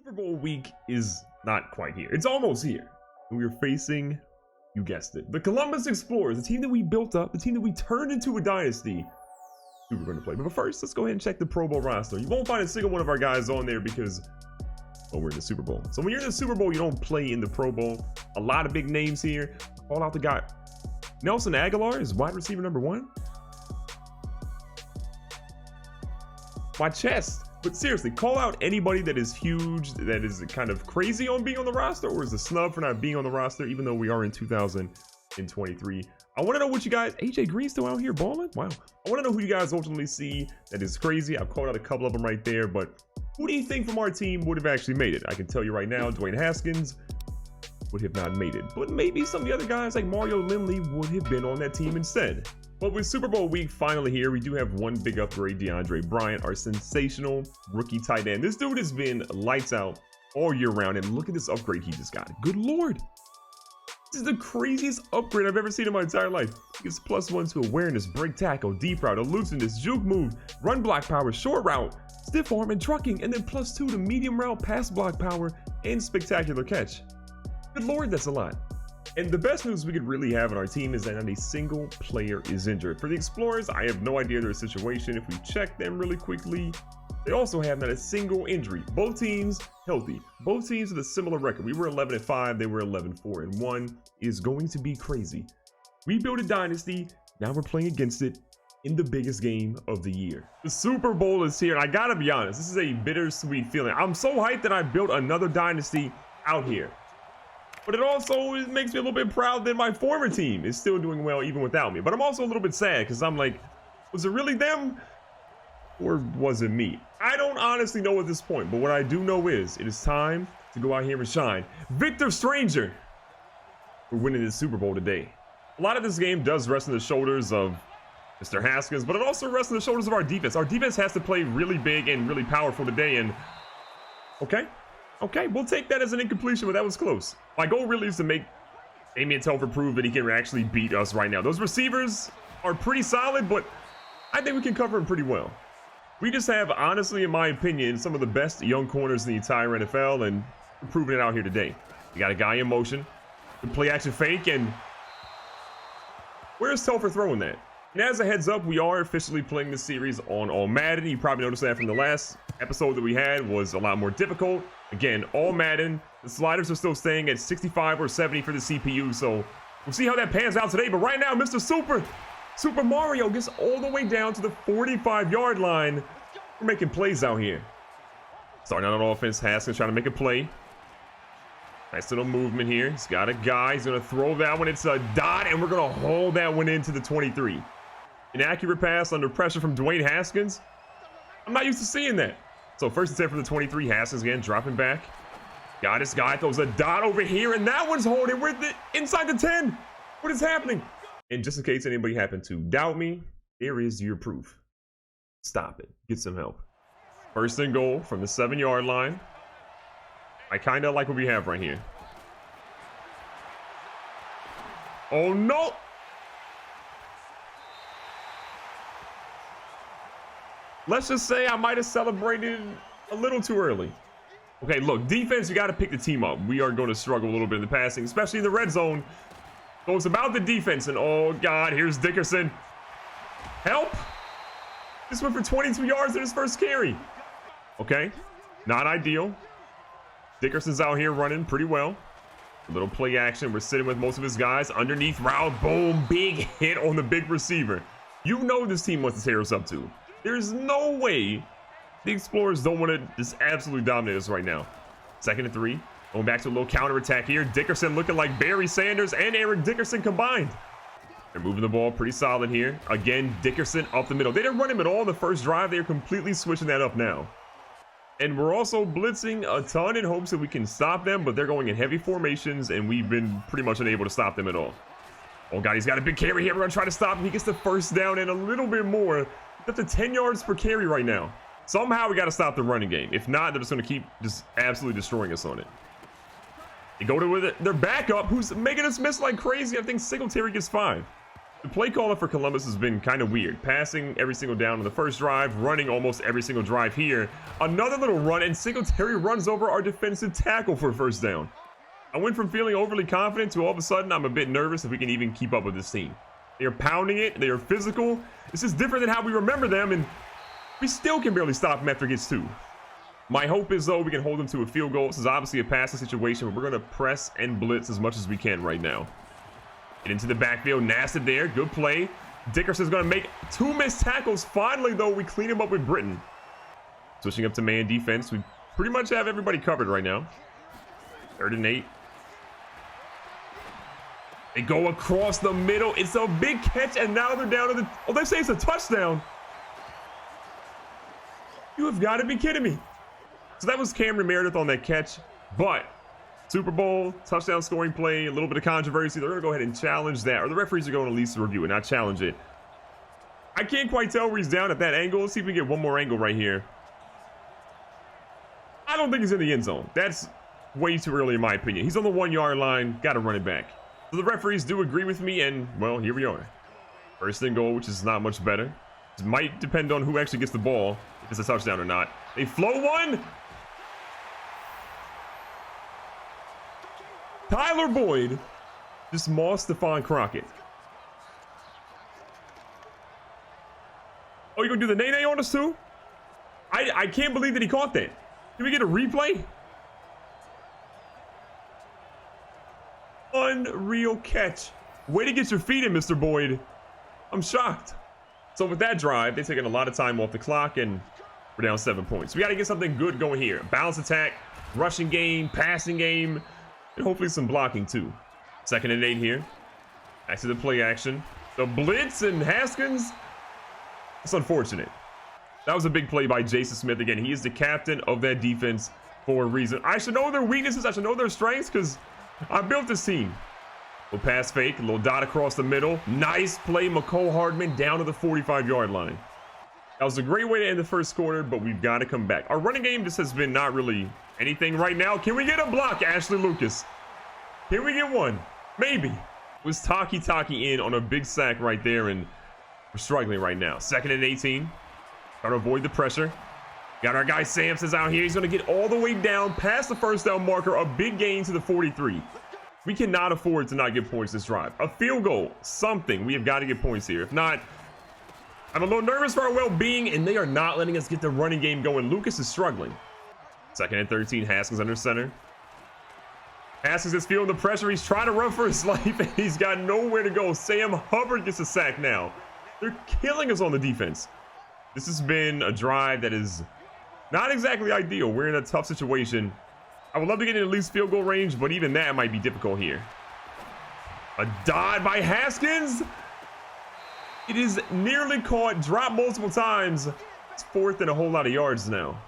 Super Bowl week is not quite here. It's almost here. And we are facing, you guessed it, the Columbus Explorers, the team that we built up, the team that we turned into a dynasty. Who we're going to play. But first, let's go ahead and check the Pro Bowl roster. You won't find a single one of our guys on there because, well, we're in the Super Bowl. So when you're in the Super Bowl, you don't play in the Pro Bowl. A lot of big names here. Call out the guy. Nelson Aguilar is wide receiver number 1. My chest. But seriously, call out anybody that is huge, that is kind of crazy on being on the roster, or is a snub for not being on the roster, even though we are in 2023. I want to know what you guys, AJ Green still out here balling? Wow. I want to know who you guys ultimately see that is crazy. I've called out a couple of them right there, but who do you think from our team would have actually made it? I can tell you right now, Dwayne Haskins would have not made it, but maybe some of the other guys like Mario Lindley would have been on that team instead. But with Super Bowl week finally here, we do have one big upgrade. Deandre Bryant, our sensational rookie tight end. This dude has been lights out all year round, and look at this upgrade he just got. Good Lord. This is the craziest upgrade I've ever seen in my entire life. He gets +1 to awareness, break tackle, deep route, elusiveness, juke move, run block power, short route, stiff arm, and trucking, and then +2 to medium route, pass block power, and spectacular catch. Good Lord, that's a lot. And the best news we could really have on our team is that not a single player is injured. For the Explorers, I have no idea their situation. If we check them really quickly, they also have not a single injury. Both teams healthy. Both teams with a similar record. We were 11-5, they were 11-4-1. Is going to be crazy. We built a dynasty, now we're playing against it in the biggest game of the year. The Super Bowl is here, and I gotta be honest, this is a bittersweet feeling. I'm so hyped that I built another dynasty out here. But it also makes me a little bit proud that my former team is still doing well even without me. But I'm also a little bit sad because I'm like, was it really them or was it me? I don't honestly know at this point, but what I do know is it is time to go out here and shine. Victor Stranger, we're winning this Super Bowl today. A lot of this game does rest on the shoulders of Mr. Haskins, but it also rests on the shoulders of our defense. Our defense has to play really big and really powerful today, and okay, we'll take that as an incompletion, but that was close. My goal really is to make Damian Telford prove that he can actually beat us right now. Those receivers are pretty solid, but I think we can cover him pretty well. We just have, honestly, in my opinion, some of the best young corners in the entire NFL, and we're proving it out here today. We got a guy in motion, good play action fake, and where's Telford throwing that? And as a heads up, we are officially playing this series on all Madden. You probably noticed that from the last episode that we had was a lot more difficult. Again, all Madden. The sliders are still staying at 65 or 70 for the CPU, so we'll see how that pans out today. But right now, Mr. Super Mario gets all the way down to the 45-yard line. We're making plays out here. Starting out on offense, Haskins trying to make a play. Nice little movement here. He's got a guy. He's going to throw that one. It's a dot, and we're going to hold that one into the 23. An accurate pass under pressure from Dwayne Haskins. I'm not used to seeing that. So first and 10 for the 23. Haskins again dropping back. Got his guy. Throws a dot over here, and that one's holding. We're inside the 10. What is happening? And just in case anybody happened to doubt me, there is your proof. Stop it. Get some help. First and goal from the 7-yard line. I kind of like what we have right here. Oh, no. Let's just say I might have celebrated a little too early. Okay, look, defense, you got to pick the team up. We are going to struggle a little bit in the passing, especially in the red zone. So it's about the defense, and oh, God, here's Dickerson. Help. This went for 22 yards in his first carry. Okay, not ideal. Dickerson's out here running pretty well. A little play action. We're sitting with most of his guys. Underneath route, boom, big hit on the big receiver. You know this team wants to tear us up too. There's no way the Explorers don't want to just absolutely dominate us right now. 2nd and 3. Going back to a little counterattack here. Dickerson looking like Barry Sanders and Eric Dickerson combined. They're moving the ball pretty solid here. Again, Dickerson up the middle. They didn't run him at all in the first drive. They're completely switching that up now. And we're also blitzing a ton in hopes that we can stop them, but they're going in heavy formations, and we've been pretty much unable to stop them at all. Oh, God, he's got a big carry here. We're going to try to stop him. He gets the first down and a little bit more. Up to 10 yards per carry right now. Somehow we got to stop the running game. If not, they're just going to keep just absolutely destroying us on it. They go to their backup, who's making us miss like crazy. I think Singletary gets 5. The play calling for Columbus has been kind of weird. Passing every single down on the first drive, running almost every single drive here. Another little run, and Singletary runs over our defensive tackle for a first down. I went from feeling overly confident to all of a sudden I'm a bit nervous if we can even keep up with this team. They are pounding it. They are physical. This is different than how we remember them, and we still can barely stop them after it gets 2. My hope is, though, we can hold them to a field goal. This is obviously a passing situation, but we're going to press and blitz as much as we can right now. Get into the backfield. Nassib there. Good play. Dickerson's going to make 2 missed tackles. Finally, though, we clean him up with Britton. Switching up to man defense. We pretty much have everybody covered right now. 3rd and 8. They go across the middle. It's a big catch, and now they're down to the... Oh, they say it's a touchdown. You have got to be kidding me. So that was Cameron Meredith on that catch, but Super Bowl, touchdown scoring play, a little bit of controversy. They're going to go ahead and challenge that, or the referees are going to at least review it, not challenge it. I can't quite tell where he's down at that angle. Let's see if we can get one more angle right here. I don't think he's in the end zone. That's way too early in my opinion. He's on the 1-yard line. Got to run it back. So the referees do agree with me, and, well, here we are. 1st and goal, which is not much better. It might depend on who actually gets the ball, if it's a touchdown or not. They flow one. Tyler Boyd just mossed Stephon Crockett. Oh, you gonna do the nay-nay on us too? I can't believe that he caught that. Can we get a replay? Unreal catch. Way to get your feet in, Mr. Boyd. I'm shocked. So with that drive, they've taken a lot of time off the clock, and we're down 7 points. We got to get something good going here. Balanced attack, rushing game, passing game, and hopefully some blocking too. 2nd and 8 here. Back to the play action. The blitz and Haskins. It's unfortunate. That was a big play by Jason Smith. Again, he is the captain of that defense for a reason. I should know their weaknesses. I should know their strengths because I built this team. Little pass fake, a little dot across the middle. Nice play, McCole Hardman down to the 45-yard line. That was a great way to end the first quarter, but we've got to come back. Our running game just has been not really anything right now. Can we get a block, Ashley Lucas? Can we get one? Maybe. Was Taki in on a big sack right there, and we're struggling right now. 2nd and 18. Trying to avoid the pressure. Got our guy Sampson's out here. He's going to get all the way down past the first down marker. A big gain to the 43. We cannot afford to not get points this drive. A field goal, something. We have got to get points here. If not, I'm a little nervous for our well-being, and they are not letting us get the running game going. Lucas is struggling. 2nd and 13. Haskins under center. Haskins is feeling the pressure. He's trying to run for his life, and he's got nowhere to go. Sam Hubbard gets a sack now. They're killing us on the defense. This has been a drive that is not exactly ideal. We're in a tough situation. I would love to get in at least field goal range, but even that might be difficult here. A dot by Haskins. It is nearly caught, dropped multiple times. It's 4th and a whole lot of yards now.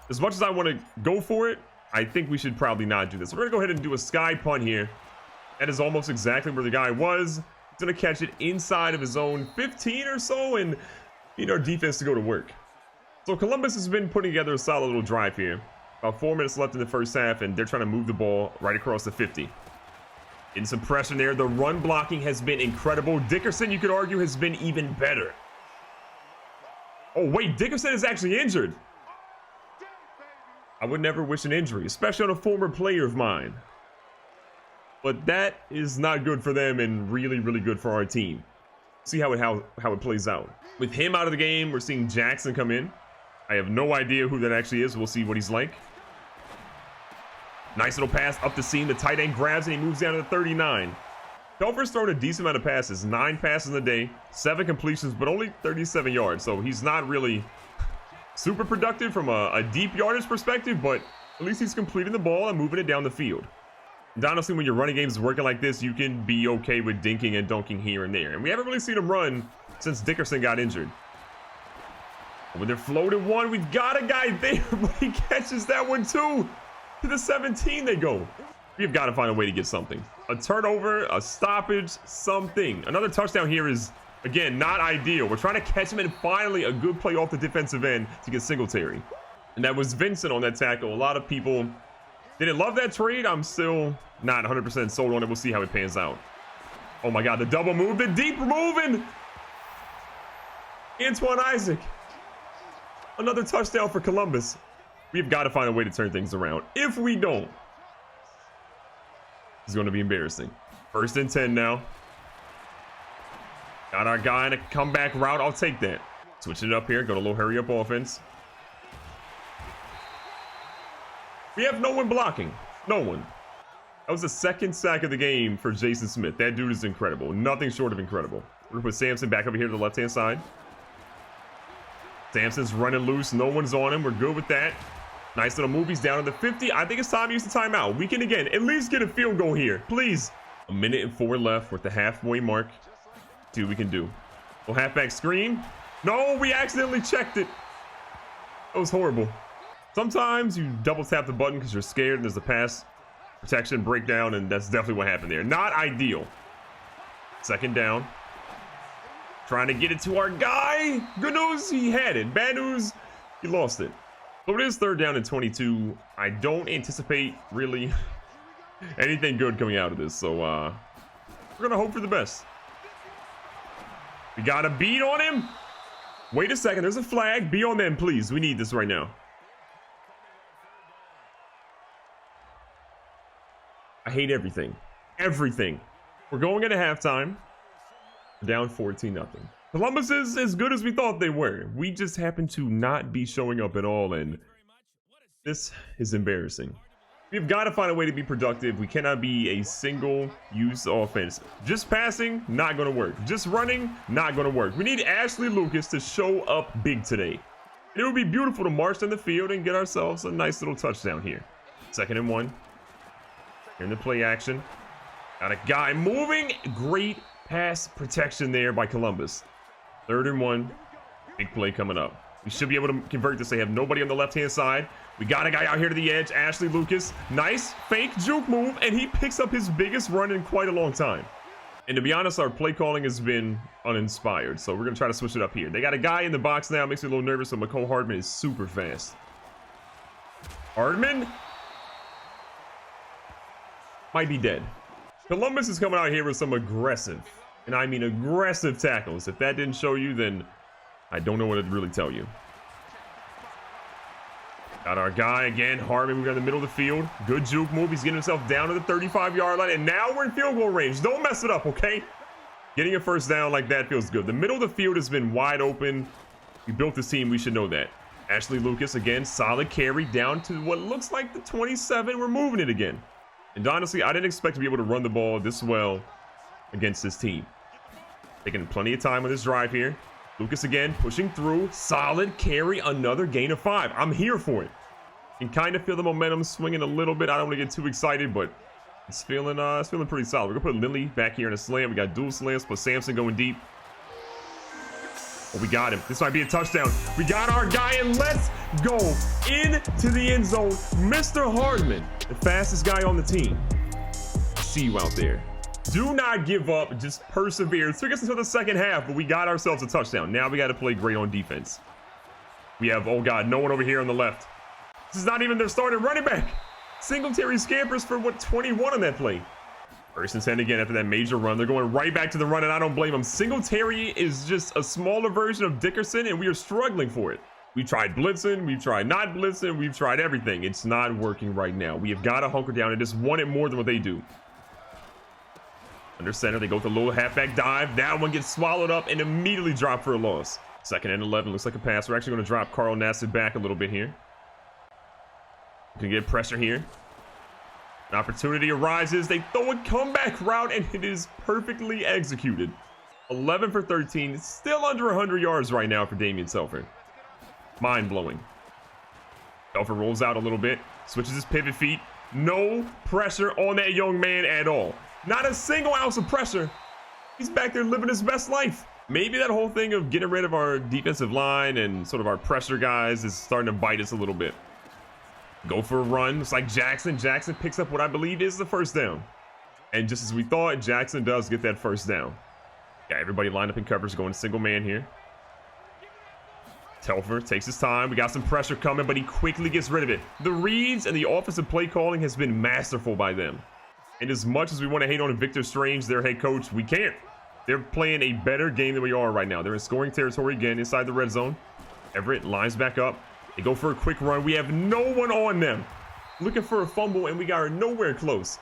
As much as I want to go for it, I think we should probably not do this. We're going to go ahead and do a sky punt here. That is almost exactly where the guy was. He's going to catch it inside of his own 15 or so and need our defense to go to work. So Columbus has been putting together a solid little drive here. About 4 minutes left in the first half, and they're trying to move the ball right across the 50. In some pressure there. The run blocking has been incredible. Dickerson, you could argue, has been even better. Oh, wait, Dickerson is actually injured. I would never wish an injury, especially on a former player of mine. But that is not good for them and really, really good for our team. See how it plays out. With him out of the game, we're seeing Jackson come in. I have no idea who that actually is. We'll see what he's like. Nice little pass up the seam. The tight end grabs and he moves down to the 39. Pelver's thrown a decent amount of passes. 9 passes in a day, 7 completions, but only 37 yards. So he's not really super productive from a deep yardage perspective, but at least he's completing the ball and moving it down the field. And honestly, when your running game is working like this, you can be okay with dinking and dunking here and there. And we haven't really seen him run since Dickerson got injured. When they're floated one, we've got a guy there, but he catches that one too. To the 17 they go. We've got to find a way to get something. A turnover, a stoppage, something. Another touchdown here is, again, not ideal. We're trying to catch him, and finally a good play off the defensive end to get Singletary. And that was Vincent on that tackle. A lot of people didn't love that trade. I'm still not 100% sold on it. We'll see how it pans out. Oh my God, the double move, the deep moving. Antoine Isaac. Another touchdown for Columbus. We've got to find a way to turn things around. If we don't, it's going to be embarrassing. 1st and 10 now. Got our guy in a comeback route. I'll take that. Switching it up here. Go to a little hurry up offense. We have no one blocking. No one. That was the 2nd sack of the game for Jason Smith. That dude is incredible. Nothing short of incredible. We're going to put Samson back over here to the left-hand side. Samson's running loose. No one's on him. We're good with that. Nice little move. He's down to the 50. I think it's time to use the timeout. We can, again, at least get a field goal here. Please. 1 minute and 4 left. We're at the halfway mark. See what we can do. Little halfback screen. No, we accidentally checked it. That was horrible. Sometimes you double tap the button because you're scared and there's a pass protection breakdown, and that's definitely what happened there. Not ideal. 2nd down. Trying to get it to our guy. Good news, he had it. Bad news, he lost it. So it is 3rd down and 22. I don't anticipate really anything good coming out of this. So we're going to hope for the best. We got a beat on him. Wait a second. There's a flag. Be on them, please. We need this right now. I hate everything. Everything. We're going into halftime. We're down 14-0. Columbus is as good as we thought they were. We just happen to not be showing up at all, and this is embarrassing. We've got to find a way to be productive. We cannot be a single-use offense. Just passing, not going to work. Just running, not going to work. We need Ashley Lucas to show up big today. It would be beautiful to march down the field and get ourselves a nice little touchdown here. 2nd and 1. Here in the play action. Got a guy moving. Great pass protection there by Columbus. 3rd and 1. Big play coming up. We should be able to convert this. They have nobody on the left-hand side. We got a guy out here to the edge. Ashley Lucas. Nice fake juke move, and he picks up his biggest run in quite a long time. And to be honest, our play calling has been uninspired, so we're going to try to switch it up here. They got a guy in the box now. Makes me a little nervous, so McCole Hardman is super fast. Hardman might be dead. Columbus is coming out here with some aggressive, and I mean aggressive tackles. If that didn't show you, then I don't know what to really tell you. Got our guy again, Hardman. We're in the middle of the field. Good juke move. He's getting himself down to the 35-yard line, and now we're in field goal range. Don't mess it up, okay? Getting a 1st down like that feels good. The middle of the field has been wide open. We built this team. We should know that. Ashley Lucas again, solid carry down to what looks like the 27. We're moving it again. And honestly, I didn't expect to be able to run the ball this well against this team. Taking plenty of time on this drive here. Lucas again, pushing through. Solid carry, another gain of 5. I'm here for it. You can kind of feel the momentum swinging a little bit. I don't want to get too excited, but it's feeling pretty solid. We're going to put Lily back here in a slam. We got dual slams, plus Samson going deep. Oh, we got him. This might be a touchdown. We got our guy, and let's go into the end zone. Mr. Hardman, the fastest guy on the team. See you out there. Do not give up. Just persevere. It took us until the 2nd half, but we got ourselves a touchdown. Now we got to play great on defense. We have, oh God, no one over here on the left. This is not even their starting running back. Singletary scampers for, what, 21 on that play. 1st and 10 again after that major run. They're going right back to the run, and I don't blame them. Singletary is just a smaller version of Dickerson, and we are struggling for it. We tried blitzing. We've tried not blitzing. We've tried everything. It's not working right now. We have got to hunker down and just want it more than what they do. Under center, they go with a little halfback dive. That one gets swallowed up and immediately dropped for a loss. 2nd and 11. Looks like a pass. We're actually going to drop Carl Nassib back a little bit here. We can get pressure here. An opportunity arises. They throw a comeback route, and it is perfectly executed. 11 for 13. Still under 100 yards right now for Damian Telford. Mind-blowing. Telford rolls out a little bit. Switches his pivot feet. No pressure on that young man at all. Not a single ounce of pressure. He's back there living his best life. Maybe that whole thing of getting rid of our defensive line and sort of our pressure guys is starting to bite us a little bit. Go for a run. It's like Jackson. Jackson picks up what I believe is the 1st down. And just as we thought, Jackson does get that 1st down. Yeah, everybody lined up in coverage, going single man here. Telford takes his time. We got some pressure coming, but he quickly gets rid of it. The reads and the offensive play calling has been masterful by them. And as much as we want to hate on Victor Strange, their head coach, we can't. They're playing a better game than we are right now. They're in scoring territory again inside the red zone. Everett lines back up. They go for a quick run. We have no one on them. Looking for a fumble, and we got nowhere close.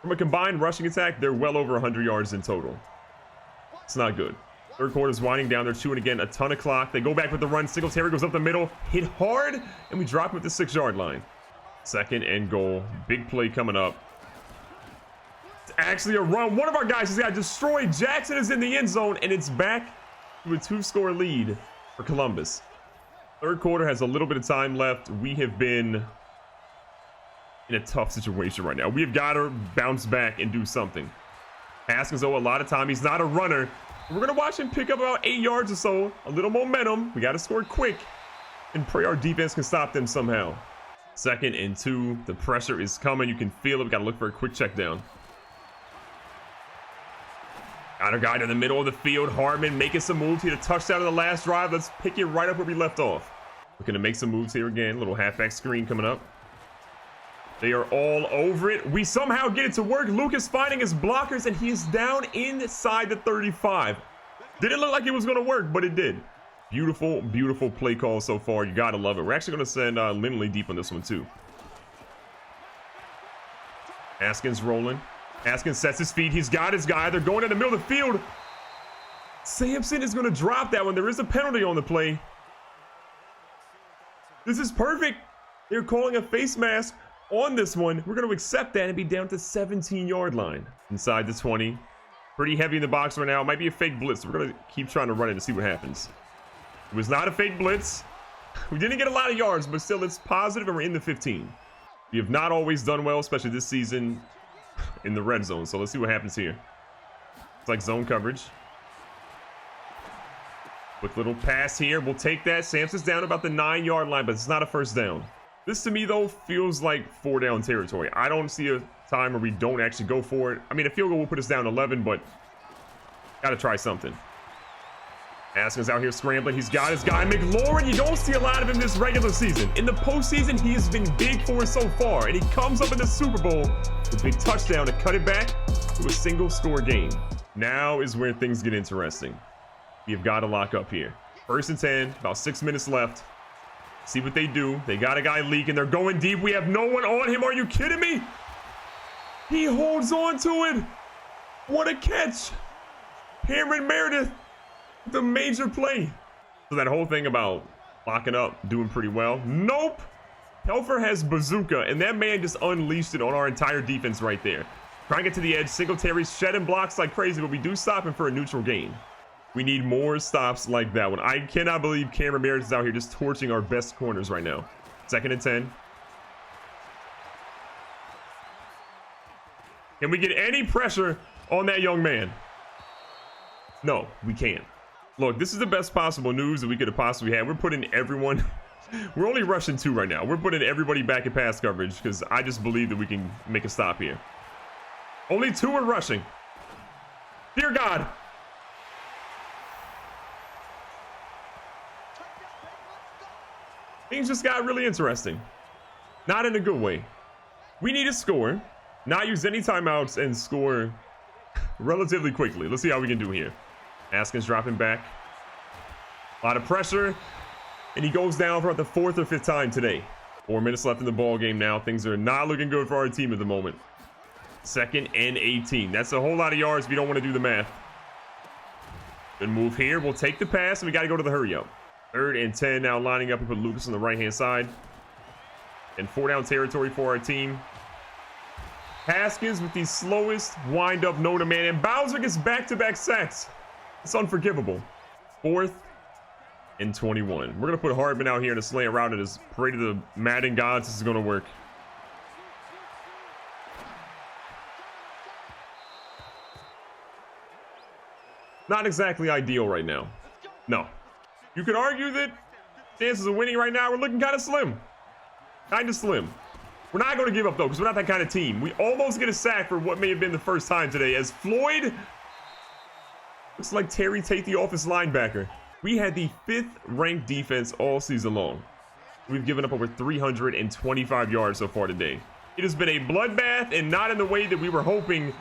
From a combined rushing attack, they're well over 100 yards in total. It's not good. Third quarter is winding down. They're chewing again a ton of clock. They go back with the run. Singletary goes up the middle, hit hard, and we drop him at the 6-yard line. 2nd and goal. Big play coming up. It's actually a run. One of our guys just got destroyed. Jackson is in the end zone, and it's back to a 2-score lead for Columbus. Third quarter has a little bit of time left. We have been in a tough situation right now. We have got to bounce back and do something. Haskins, a lot of time. He's not a runner. We're going to watch him pick up about 8 yards or so. A little momentum. We got to score quick and pray our defense can stop them somehow. 2nd and 2. The pressure is coming. You can feel it. We got to look for a quick check down. Got our guy in the middle of the field. Hartman making some moves here to touchdown in the last drive. Let's pick it right up where we left off. Looking to make some moves here again. Little halfback screen coming up. They are all over it. We somehow get it to work. Lucas finding his blockers, and he is down inside the 35. Didn't look like it was going to work, but it did. Beautiful, beautiful play call so far. You got to love it. We're actually going to send Lindley deep on this one, too. Haskins rolling. Haskins sets his feet. He's got his guy. They're going in the middle of the field. Sampson is going to drop that one. There is a penalty on the play. This is perfect. They're calling a face mask on this one. We're going to accept that and be down to 17-yard line. Inside the 20. Pretty heavy in the box right now. It might be a fake blitz. We're going to keep trying to run it and see what happens. It was not a fake blitz. We didn't get a lot of yards, but still it's positive and we're in the 15. We have not always done well, especially this season in the red zone. So let's see what happens here. It's like zone coverage. Quick little pass here. We'll take that. Sampson's down about the 9-yard line, but it's not a first down. This to me, though, feels like 4-down territory. I don't see a time where we don't actually go for it. I mean, a field goal will put us down 11, but got to try something. Haskins out here scrambling. He's got his guy, McLaurin. You don't see a lot of him this regular season. In the postseason, he has been big for us so far, and he comes up in the Super Bowl with a big touchdown to cut it back to a single-score game. Now is where things get interesting. You've got to lock up here. 1st and 10, about 6 minutes left. See what they do. They got a guy leaking. They're going deep. We have no one on him. Are you kidding me? He holds on to it. What a catch. Cameron Meredith, the major play. So that whole thing about locking up, doing pretty well. Nope. Helfer has bazooka, and that man just unleashed it on our entire defense right there. Trying to get to the edge. Singletary shedding blocks like crazy, but we do stop him for a neutral gain. We need more stops like that one. I cannot believe Cameron Meredith is out here just torching our best corners right now. 2nd and 10. Can we get any pressure on that young man? No, we can't. Look, this is the best possible news that we could have possibly had. We're putting everyone... We're only rushing 2 right now. We're putting everybody back in pass coverage because I just believe that we can make a stop here. Only 2 are rushing. Dear God. Things just got really interesting. Not in a good way. We need to score, not use any timeouts, and score relatively quickly. Let's see how we can do here. Haskins dropping back. A lot of pressure. And he goes down for about the 4th or 5th time today. 4 minutes left in the ball game now. Things are not looking good for our team at the moment. 2nd and 18. That's a whole lot of yards if you don't want to do the math. Good move here. We'll take the pass, and we got to go to the hurry up. 3rd and 10 now, lining up and put Lucas on the right-hand side. And 4-down territory for our team. Haskins with the slowest wind-up known to man. And Bowser gets back-to-back sacks. It's unforgivable. 4th and 21. We're going to put Hardman out here in a slant route and just pray to the Madden gods this is going to work. Not exactly ideal right now. No. You could argue that chances of winning right now are looking kind of slim. Kind of slim. We're not going to give up, though, because we're not that kind of team. We almost get a sack for what may have been the first time today, as Floyd looks like Terry Tate, the office linebacker. We had the 5th-ranked defense all season long. We've given up over 325 yards so far today. It has been a bloodbath and not in the way that we were hoping.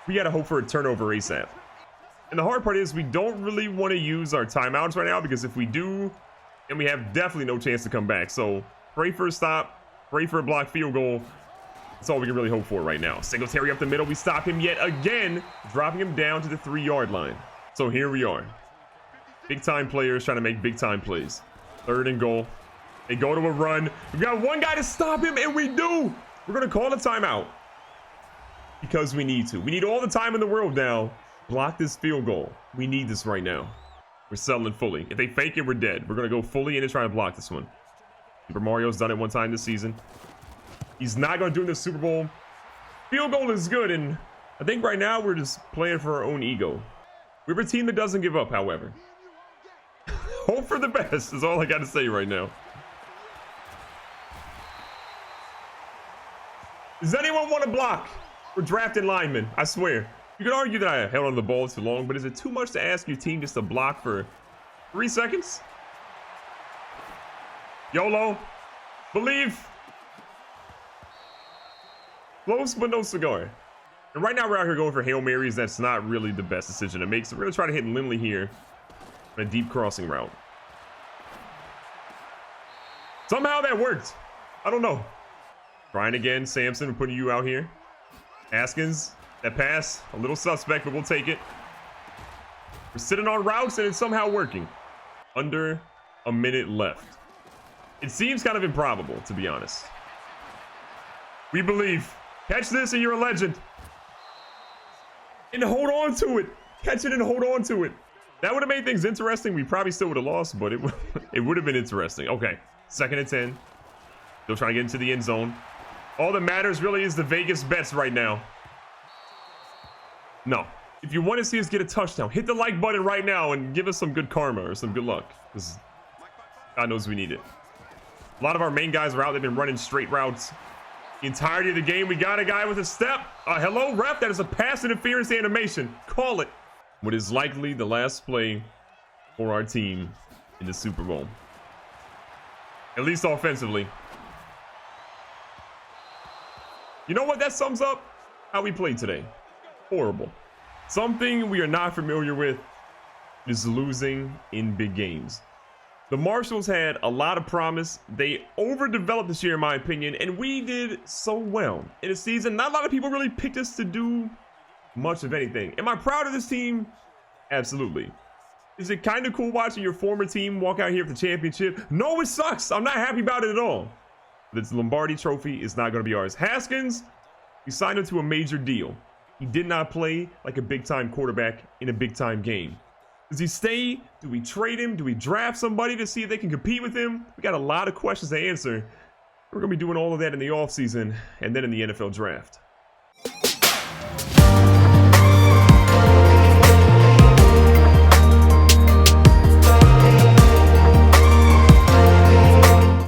We got to hope for a turnover ASAP. And the hard part is we don't really want to use our timeouts right now, because if we do, then we have definitely no chance to come back. So pray for a stop, pray for a blocked field goal. That's all we can really hope for right now. Singletary up the middle. We stop him yet again, dropping him down to the 3-yard line. So here we are. Big time players trying to make big time plays. 3rd and goal. They go to a run. We've got one guy to stop him, and we do. We're going to call a timeout because we need to. We need all the time in the world now. Block this field goal. We need this right now. We're settling fully. If they fake it, we're dead. We're going to go fully in and try to block this one. Super Mario's done it one time this season. He's not going to do it in the Super Bowl. Field goal is good, and I think right now we're just playing for our own ego. We're a team that doesn't give up, however. Hope for the best is all I got to say right now. Does anyone want to block? We're drafting linemen, I swear. You could argue that I held on the ball too long, but is it too much to ask your team just to block for 3 seconds? YOLO. Believe. Close but no cigar. And right now we're out here going for Hail Marys. That's not really the best decision to make. So we're going to try to hit Lindley here on a deep crossing route. Somehow that worked. I don't know. Trying again. Sampson, we're putting you out here. Haskins, that pass, a little suspect, but we'll take it. We're sitting on routes and it's somehow working. Under a minute left. It seems kind of improbable, to be honest. We believe. Catch this and you're a legend. And hold on to it. Catch it and hold on to it. That would have made things interesting. We probably still would have lost, but it would have been interesting. Okay, 2nd and 10. Still trying to get into the end zone. All that matters really is the Vegas bets right now. No. If you want to see us get a touchdown, hit the like button right now and give us some good karma or some good luck. Because God knows we need it. A lot of our main guys are out. They've been running straight routes the entirety of the game. We got a guy with a step. Hello, ref. That is a pass interference animation. Call it. What is likely the last play for our team in the Super Bowl. At least offensively. You know what? That sums up how we played today. Horrible. Something we are not familiar with is losing in big games. The Marshals had a lot of promise. They overdeveloped this year, in my opinion, and we did so well in a season. Not a lot of people really picked us to do much of anything. Am I proud of this team? Absolutely. Is it kind of cool watching your former team walk out here with the championship? No, it sucks. I'm not happy about it at all. This Lombardi trophy is not going to be ours. Haskins, we signed him to a major deal. He did not play like a big-time quarterback in a big-time game. Does he stay? Do we trade him? Do we draft somebody to see if they can compete with him? We got a lot of questions to answer. We're going to be doing all of that in the offseason and then in the NFL draft.